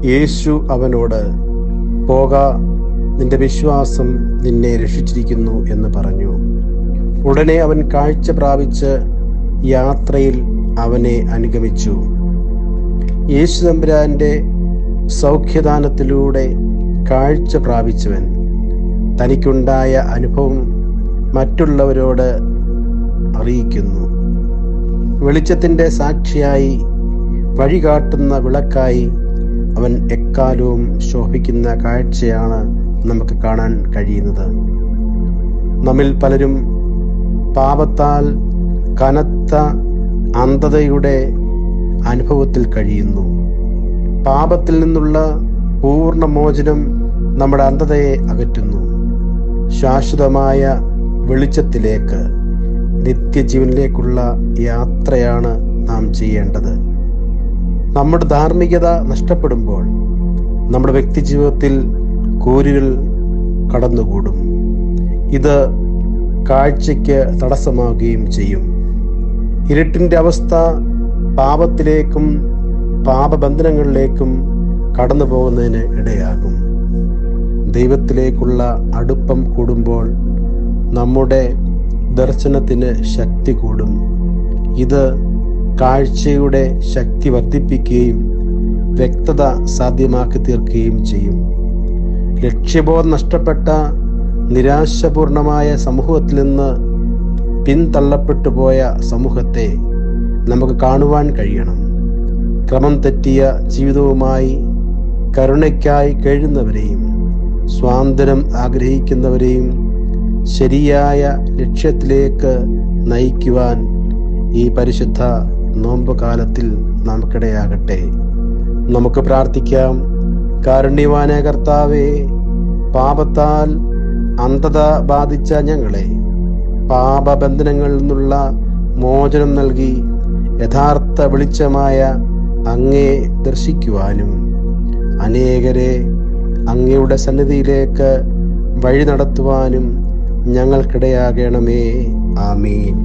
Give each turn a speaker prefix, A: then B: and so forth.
A: യേശു അവനോട്, പോക, നിന്റെ വിശ്വാസം നിന്നെ രക്ഷിച്ചിരിക്കുന്നു എന്ന് പറഞ്ഞു. ഉടനെ അവൻ കാഴ്ച പ്രാപിച്ച് യാത്രയിൽ അവനെ അനുഗമിച്ചു. യേശു തമ്പുരാന്റെ സൗഖ്യദാനത്തിലൂടെ കാഴ്ച പ്രാപിച്ചവൻ തനിക്കുണ്ടായ അനുഭവം മറ്റുള്ളവരോട് അറിയിക്കുന്നു. വെളിച്ചത്തിൻ്റെ സാക്ഷിയായി, വഴികാട്ടുന്ന വിളക്കായി അവൻ എക്കാലവും ശോഭിക്കുന്ന കാഴ്ചയാണ് നമുക്ക് കാണാൻ കഴിയുന്നത്. നമ്മിൽ പലരും പാപത്താൽ കനത്ത അന്ധതയുടെ അനുഭവത്തിൽ കഴിയുന്നു. പാപത്തിൽ നിന്നുള്ള പൂർണ്ണ മോചനം നമ്മുടെ അന്ധതയെ അകറ്റുന്നു. ശാശ്വതമായ വെളിച്ചത്തിലേക്ക്, നിത്യജീവനിലേക്കുള്ള യാത്രയാണ് നാം ചെയ്യേണ്ടത്. നമ്മുടെ ധാർമ്മികത നഷ്ടപ്പെടുമ്പോൾ നമ്മുടെ വ്യക്തിജീവിതത്തിൽ കൂരുകൾ കടന്നുകൂടും. ഇത് കാഴ്ചയ്ക്ക് തടസ്സമാവുകയും ചെയ്യും. ഇരുട്ടിൻ്റെ അവസ്ഥ പാപത്തിലേക്കും പാപബന്ധനങ്ങളിലേക്കും കടന്നു പോകുന്നതിന് ഇടയാകും. ദൈവത്തിലേക്കുള്ള അടുപ്പം കൂടുമ്പോൾ നമ്മുടെ ദർശനത്തിന് ശക്തി കൂടും. ഇത് കാഴ്ചയുടെ ശക്തി വർദ്ധിപ്പിക്കുകയും വ്യക്തത സാധ്യമാക്കി തീർക്കുകയും ചെയ്യും. ലക്ഷ്യബോധം നഷ്ടപ്പെട്ട നിരാശപൂർണമായ സമൂഹത്തിൽ നിന്ന് പിന്തള്ളപ്പെട്ടു പോയ സമൂഹത്തെ നമുക്ക് കാണുവാൻ കഴിയണം. ക്രമം തെറ്റിയ ജീവിതവുമായി കരുണയ്ക്കായി കഴിയുന്നവരെയും സ്വാതന്ത്ര്യം ആഗ്രഹിക്കുന്നവരെയും ശരിയായ ലക്ഷ്യത്തിലേക്ക് നയിക്കുവാൻ ഈ പരിശുദ്ധ നോമ്പ് കാലത്തിൽ നമുക്കിടയാകട്ടെ. നമുക്ക് പ്രാർത്ഥിക്കാം. കാരുണ്യവാനായ കർത്താവേ, പാപത്താൽ അന്ധത ബാധിച്ച ഞങ്ങളെ പാപബന്ധനങ്ങളിൽ നിന്നുള്ള മോചനം നൽകി യഥാർത്ഥ വെളിച്ചമായ അങ്ങയെ ദർശിക്കുവാനും അനേകരെ അങ്ങയുടെ സന്നിധിയിലേക്ക് വഴി നടത്തുവാനും ഞങ്ങൾക്കിടയാകണമേ. ആമീൻ.